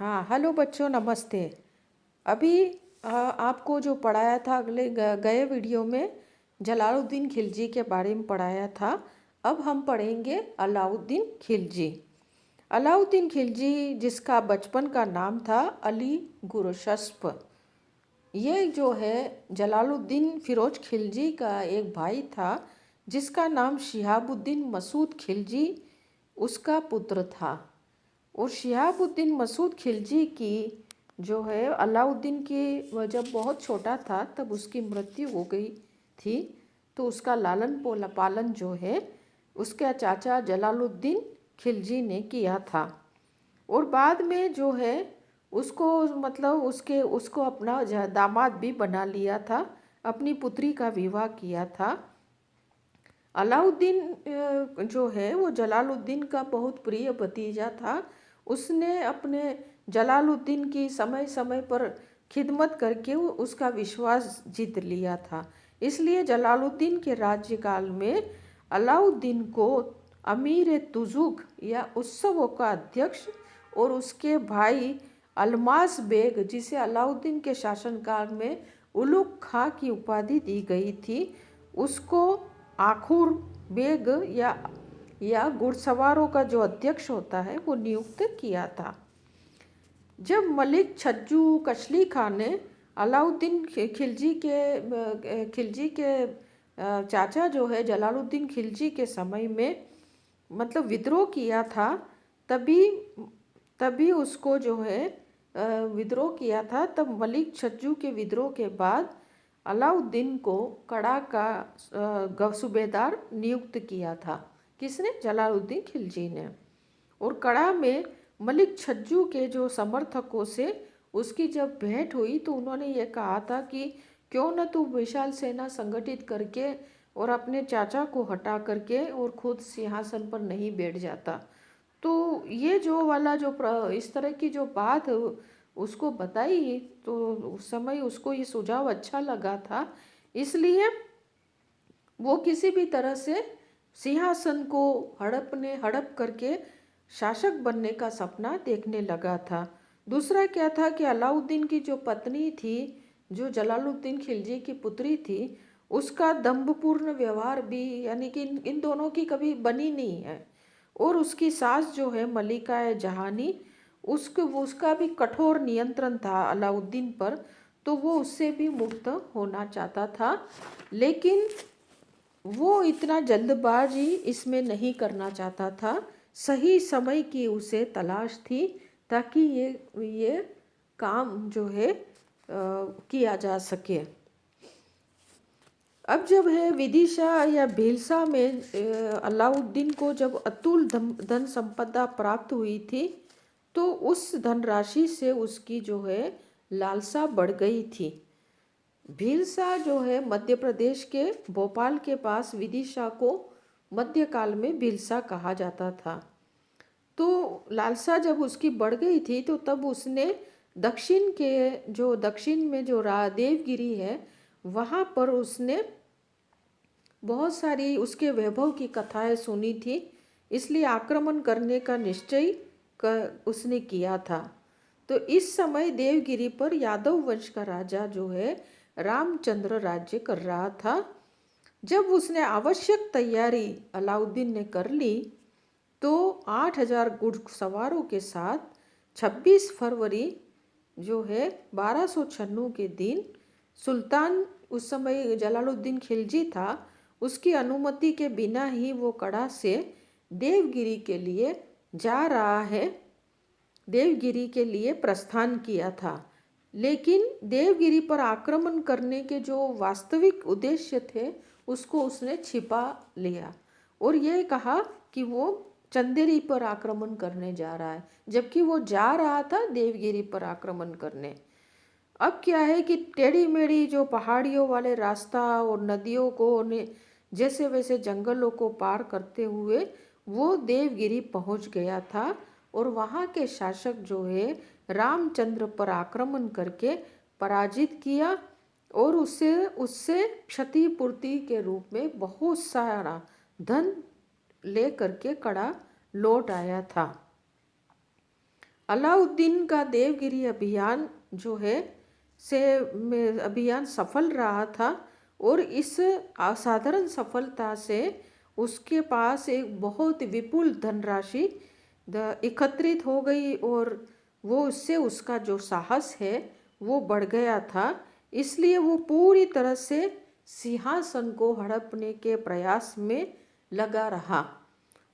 हाँ, हेलो बच्चों, नमस्ते। अभी आपको जो पढ़ाया था अगले गए वीडियो में जलालुद्दीन खिलजी के बारे में पढ़ाया था। अब हम पढ़ेंगे अलाउद्दीन खिलजी। अलाउद्दीन खिलजी, जिसका बचपन का नाम था अली गुरशस्प, ये जो है जलालुद्दीन फिरोज खिलजी का एक भाई था, जिसका नाम शिहाबुद्दीन मसूद खिलजी उसका पुत्र था। और शिहाबुद्दीन मसूद खिलजी की जो है अलाउद्दीन की जब बहुत छोटा था तब उसकी मृत्यु हो गई थी। तो उसका लालन पालन जो है उसके चाचा जलालुद्दीन खिलजी ने किया था। और बाद में जो है उसको मतलब उसको अपना दामाद भी बना लिया था, अपनी पुत्री का विवाह किया था। अलाउद्दीन जो है वो जलालुद्दीन का बहुत प्रिय भतीजा था। उसने अपने जलालुद्दीन की समय समय पर खिदमत करके उसका विश्वास जीत लिया था। इसलिए जलालुद्दीन के राज्यकाल में अलाउद्दीन को अमीर तुजुक या उत्सवों का अध्यक्ष और उसके भाई अलमास बेग, जिसे अलाउद्दीन के शासनकाल में उलुग खां की उपाधि दी गई थी, उसको आखुर बेग या घुड़सवारों का जो अध्यक्ष होता है वो नियुक्त किया था। जब मलिक छज्जू कशली खान ने अलाउद्दीन खिलजी के चाचा जो है जलालुद्दीन खिलजी के समय में मतलब विद्रोह किया था, तभी तभी उसको जो है विद्रोह किया था। तब मलिक छज्जू के विद्रोह के बाद अलाउद्दीन को कड़ा का सूबेदार नियुक्त किया था। किसने? जलालुद्दीन खिलजी ने। और कड़ा में मलिक छज्जू के जो समर्थकों से उसकी जब भेंट हुई तो उन्होंने ये कहा था कि क्यों न तू विशाल सेना संगठित करके और अपने चाचा को हटा करके और खुद सिंहासन पर नहीं बैठ जाता। तो ये जो वाला जो इस तरह की जो बात उसको बताई तो उस समय उसको ये सुझाव अच्छा लगा था। इसलिए वो किसी भी तरह से सिंहासन को हड़प करके शासक बनने का सपना देखने लगा था। दूसरा क्या था कि अलाउद्दीन की जो पत्नी थी, जो जलालुद्दीन खिलजी की पुत्री थी, उसका दंभपूर्ण व्यवहार भी, यानी कि इन दोनों की कभी बनी नहीं है। और उसकी सास जो है मलिका जहानी, उसका भी कठोर नियंत्रण था अलाउद्दीन पर। तो वो उससे भी मुक्त होना चाहता था, लेकिन वो इतना जल्दबाजी इसमें नहीं करना चाहता था। सही समय की उसे तलाश थी ताकि ये काम जो है किया जा सके। अब जब है विदिशा या भीलसा में अलाउद्दीन को जब अतुल धन संपदा प्राप्त हुई थी तो उस धनराशि से उसकी जो है लालसा बढ़ गई थी। भीलसा जो है मध्य प्रदेश के भोपाल के पास विदिशा को मध्यकाल में भीलसा कहा जाता था। तो लालसा जब उसकी बढ़ गई थी तो तब उसने दक्षिण में जो देवगिरी है वहाँ पर उसने बहुत सारी उसके वैभव की कथाएं सुनी थी। इसलिए आक्रमण करने का निश्चय उसने किया था। तो इस समय देवगिरी पर यादव वंश का राजा जो है रामचंद्र राज्य कर रहा था। जब उसने आवश्यक तैयारी अलाउद्दीन ने कर ली तो 8,000 घुड़सवारों के साथ 26 फरवरी जो है 1296 के दिन सुल्तान, उस समय जलालुद्दीन खिलजी था, उसकी अनुमति के बिना ही वो कड़ा से देवगिरी के लिए देवगिरी के लिए प्रस्थान किया था। लेकिन देवगिरी पर आक्रमण करने के जो वास्तविक उद्देश्य थे उसको उसने छिपा लिया और ये कहा कि वो चंदेरी पर आक्रमण करने जा रहा है, जबकि वो जा रहा था देवगिरी पर आक्रमण करने। अब क्या है कि टेढ़ी मेढ़ी जो पहाड़ियों वाले रास्ता और नदियों को जैसे वैसे जंगलों को पार करते हुए वो देवगिरी पहुंच गया था और वहाँ के शासक जो है रामचंद्र पर आक्रमण करके पराजित किया और उससे क्षतिपूर्ति के रूप में बहुत सारा धन ले करके कड़ा लौट आया था। अलाउद्दीन का देवगिरी अभियान जो है से अभियान सफल रहा था, और इस असाधारण सफलता से उसके पास एक बहुत विपुल धनराशि एकत्रित हो गई, और वो उससे उसका जो साहस है वो बढ़ गया था। इसलिए वो पूरी तरह से सिंहासन को हड़पने के प्रयास में लगा रहा,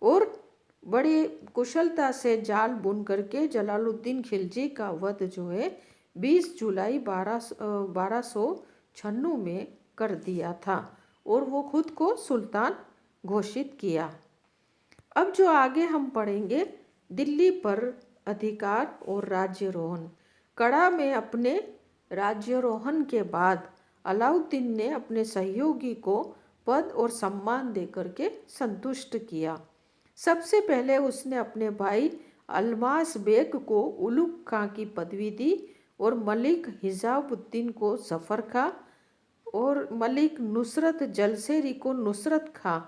और बड़ी कुशलता से जाल बुन करके जलालुद्दीन खिलजी का वध जो है 20 जुलाई 1296 में कर दिया था, और वो खुद को सुल्तान घोषित किया। अब जो आगे हम पढ़ेंगे, दिल्ली पर अधिकार और राज्यारोहण। कड़ा में अपने राज्यारोहण के बाद अलाउद्दीन ने अपने सहयोगी को पद और सम्मान देकर के संतुष्ट किया। सबसे पहले उसने अपने भाई अल्मास बेग को उलुग खां की पदवी दी, और मलिक हिजाबुद्दीन को जफर खां, और मलिक नुसरत जलसेरी को नुसरत खां।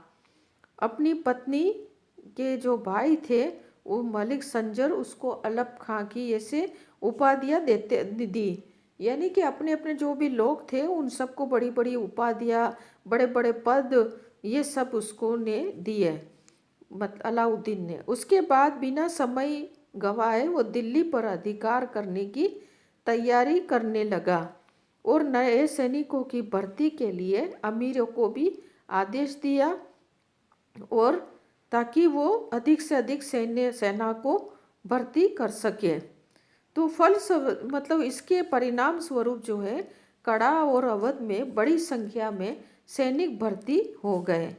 अपनी पत्नी के जो भाई थे वो मलिक संजर, उसको अलप खां की ऐसे उपाधियाँ दी। यानी कि अपने अपने जो भी लोग थे उन सबको बड़ी बड़ी उपाधियाँ, बड़े बड़े पद, ये सब उसको ने दिए अलाउद्दीन ने। उसके बाद बिना समय गंवाए वो दिल्ली पर अधिकार करने की तैयारी करने लगा, और नए सैनिकों की भर्ती के लिए अमीरों को भी आदेश दिया, और ताकि वो अधिक से अधिक सेना को भर्ती कर सके। तो मतलब इसके परिणाम स्वरूप जो है कड़ा और अवध में बड़ी संख्या में सैनिक भर्ती हो गए।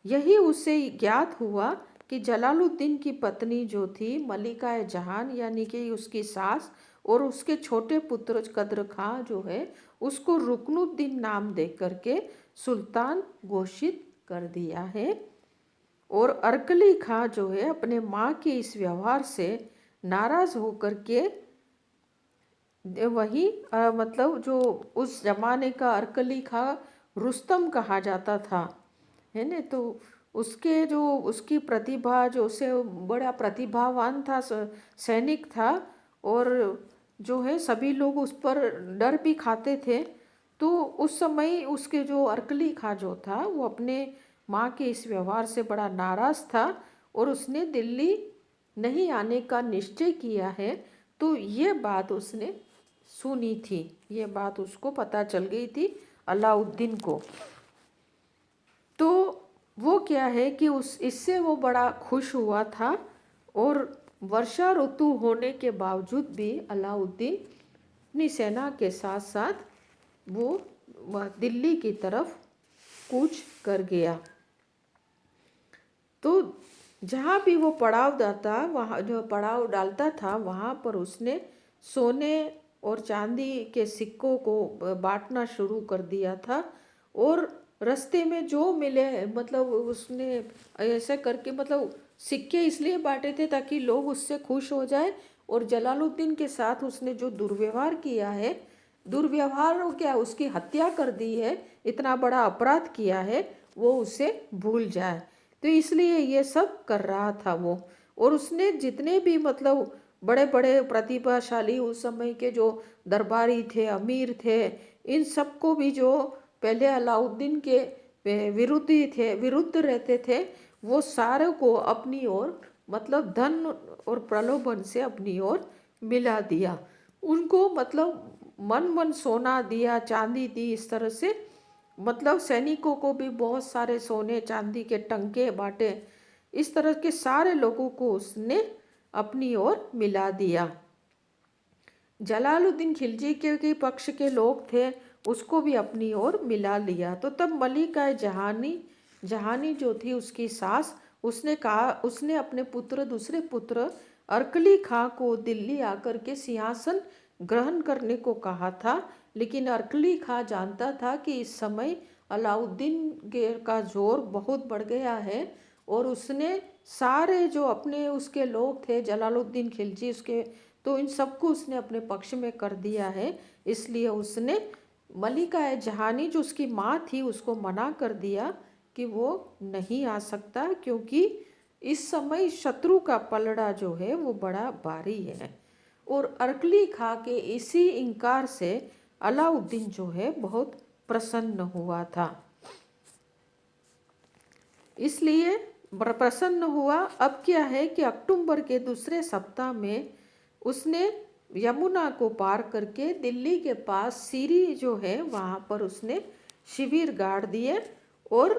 यही उसे ज्ञात हुआ कि जलालुद्दीन की पत्नी जो थी मलिका जहान, यानी कि उसकी सास, और उसके छोटे पुत्र कद्र खां जो है उसको रुकनुद्दीन नाम दे करके सुल्तान घोषित कर दिया है। और अरकली खां जो है अपने माँ के इस व्यवहार से नाराज होकर के वही मतलब जो उस जमाने का अरकली खां रुस्तम कहा जाता था, है ना। तो उसके जो उसकी प्रतिभा, जो उसे बड़ा प्रतिभावान था, सैनिक था, और जो है सभी लोग उस पर डर भी खाते थे। तो उस समय उसके जो अरकली खां जो था वो अपने माँ के इस व्यवहार से बड़ा नाराज़ था, और उसने दिल्ली नहीं आने का निश्चय किया है। तो ये बात उसने सुनी थी, ये बात उसको पता चल गई थी अलाउद्दीन को। तो वो क्या है कि इससे वो बड़ा खुश हुआ था, और वर्षा ऋतु होने के बावजूद भी अलाउद्दीन अपनी सेना के साथ साथ वो दिल्ली की तरफ कूच कर गया। तो जहाँ भी वो पड़ाव डालता था वहाँ पर उसने सोने और चांदी के सिक्कों को बांटना शुरू कर दिया था, और रास्ते में जो मिले मतलब उसने ऐसे करके मतलब सिक्के इसलिए बांटे थे ताकि लोग उससे खुश हो जाए, और जलालुद्दीन के साथ उसने जो दुर्व्यवहार किया है, दुर्व्यवहार क्या उसकी हत्या कर दी है, इतना बड़ा अपराध किया है, वो उसे भूल जाए। तो इसलिए ये सब कर रहा था वो। और उसने जितने भी मतलब बड़े बड़े प्रतिभाशाली उस समय के जो दरबारी थे, अमीर थे, इन सबको भी जो पहले अलाउद्दीन के विरुद्ध रहते थे, वो सारे को अपनी ओर मतलब धन और प्रलोभन से अपनी ओर मिला दिया। उनको मतलब मन सोना दिया, चांदी दी, इस तरह से मतलब सैनिकों को भी बहुत सारे सोने चांदी के टंके बांटे। इस तरह के सारे लोगों को उसने अपनी ओर मिला दिया। जलालुद्दीन खिलजी के पक्ष के लोग थे, उसको भी अपनी ओर मिला लिया। तो तब मलिका जहानी जो थी उसकी सास, उसने अपने दूसरे पुत्र अरकली खां को दिल्ली आकर के सिंहासन ग्रहण करने को कहा था। लेकिन अरकली खां जानता था कि इस समय अलाउद्दीन का जोर बहुत बढ़ गया है, और उसने सारे जो अपने उसके लोग थे जलालुद्दीन खिलजी उसके, तो इन सबको उसने अपने पक्ष में कर दिया है। इसलिए उसने मलिका जहानी जो उसकी माँ थी उसको मना कर दिया कि वो नहीं आ सकता, क्योंकि इस समय शत्रु का पलड़ा जो है वो बड़ा भारी है। और अरकली खा के इसी इनकार से अलाउद्दीन जो है बहुत प्रसन्न हुआ था। इसलिए प्रसन्न हुआ। अब क्या है कि अक्टूबर के दूसरे सप्ताह में उसने यमुना को पार करके दिल्ली के पास सीरी जो है वहाँ पर उसने शिविर गाड़ दिए और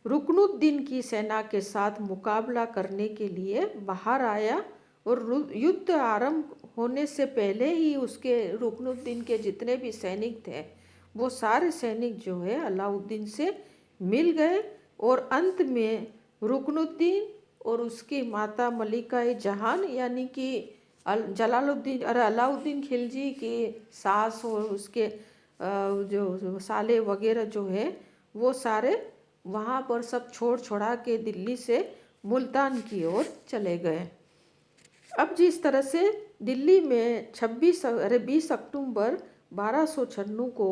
रुकनुद्दीन की सेना के साथ मुकाबला करने के लिए बाहर आया। और युद्ध आरंभ होने से पहले ही उसके रुकनुद्दीन के जितने भी सैनिक थे वो सारे सैनिक जो है अलाउद्दीन से मिल गए। और अंत में रुकनुद्दीन और उसकी माता मलिका जहान यानी कि अलाउद्दीन खिलजी की सास और उसके जो साले वगैरह जो है वो सारे वहाँ पर सब छोड़ छोड़ा के दिल्ली से मुल्तान की ओर चले गए। अब जिस तरह से दिल्ली में 20 अक्टूबर 1296 को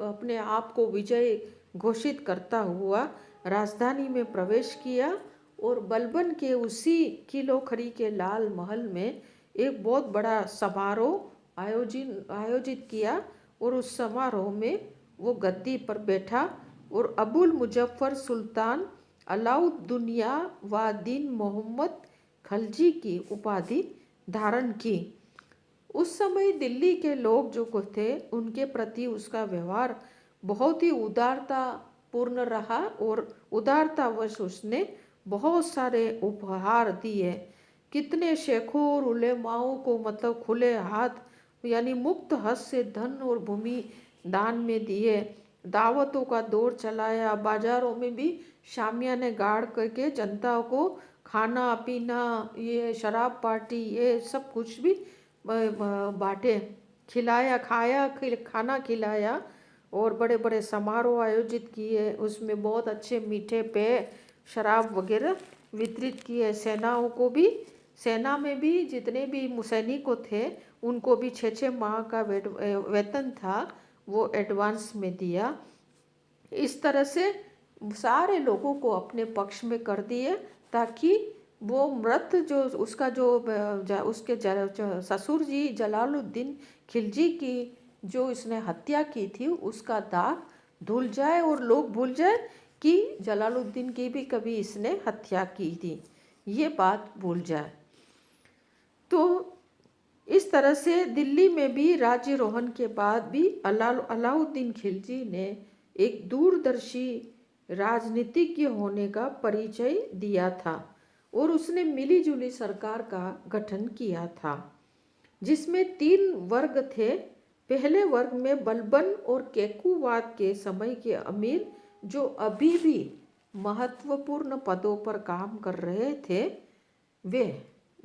अपने आप को विजय घोषित करता हुआ राजधानी में प्रवेश किया और बलबन के उसी किलो खड़ी के लाल महल में एक बहुत बड़ा समारोह आयोजित किया। और उस समारोह में वो गद्दी पर बैठा और अबुल मुजफ्फर सुल्तान अलाउद्दीनिया व दीन मोहम्मद खलजी की उपाधि धारण की। उस समय दिल्ली के लोग जो थे उनके प्रति उसका व्यवहार बहुत ही उदारता पूर्ण रहा और उदारतावश उसने बहुत सारे उपहार दिए। कितने शेखों और उलेमाओं को मतलब खुले हाथ यानी मुक्त हस्त से धन और भूमि दान में दिए। दावतों का दौर चलाया, बाजारों में भी शामियाने गाड़ करके जनता को खाना पीना ये शराब पार्टी ये सब कुछ भी बांटे, खिलाया, खाना खिलाया और बड़े बड़े समारोह आयोजित किए। उसमें बहुत अच्छे मीठे पेय शराब वगैरह वितरित किए। सेनाओं को भी, सेना में भी जितने भी सैनिकों थे उनको भी 6-6 माह का वेतन था वो एडवांस में दिया। इस तरह से सारे लोगों को अपने पक्ष में कर दिए ताकि वो मृत जो उसका जो उसके ससुर जी जलालुद्दीन खिलजी की जो इसने हत्या की थी उसका दाग धुल जाए और लोग भूल जाए कि जलालुद्दीन की भी कभी इसने हत्या की थी, ये बात भूल जाए। तो इस तरह से दिल्ली में भी राज्यारोहण के बाद भी अलाउद्दीन खिलजी ने एक दूरदर्शी राजनीतिज्ञ होने का परिचय दिया था और उसने मिलीजुली सरकार का गठन किया था जिसमें 3 वर्ग थे। पहले वर्ग में बलबन और केकुवाद के समय के अमीर जो अभी भी महत्वपूर्ण पदों पर काम कर रहे थे वे,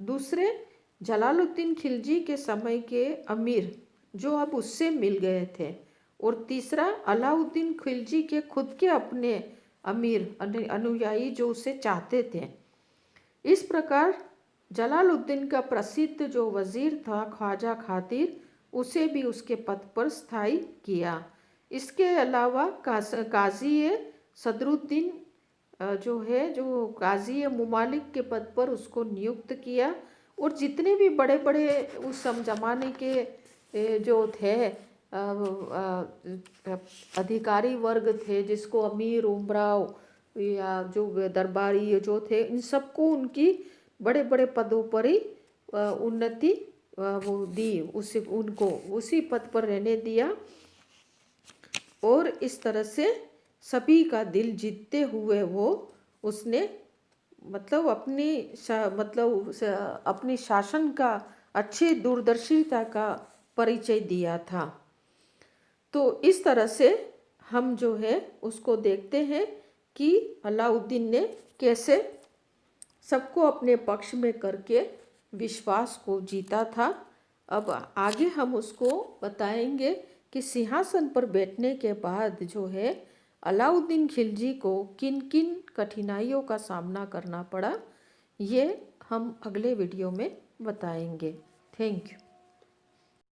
दूसरे जलालुद्दीन खिलजी के समय के अमीर जो अब उससे मिल गए थे और तीसरा अलाउद्दीन खिलजी के खुद के अपने अमीर अनुयायी जो उसे चाहते थे। इस प्रकार जलालुद्दीन का प्रसिद्ध जो वजीर था ख्वाजा खातिर उसे भी उसके पद पर स्थायी किया। इसके अलावा काजी सदरुद्दीन जो है जो काजी मुमालिक के पद पर उसको नियुक्त किया और जितने भी बड़े बड़े उस जमाने के जो थे अधिकारी वर्ग थे जिसको अमीर उमराव या जो दरबारी जो थे इन सबको उनकी बड़े बड़े पदों पर ही उन्नति वो दी, उसी उनको उसी पद पर रहने दिया और इस तरह से सभी का दिल जीतते हुए वो उसने मतलब अपनी शासन का अच्छी दूरदर्शिता का परिचय दिया था। तो इस तरह से हम जो है उसको देखते हैं कि अलाउद्दीन ने कैसे सबको अपने पक्ष में करके विश्वास को जीता था। अब आगे हम उसको बताएंगे कि सिंहासन पर बैठने के बाद जो है अलाउद्दीन खिलजी को किन किन कठिनाइयों का सामना करना पड़ा, ये हम अगले वीडियो में बताएंगे। Thank you.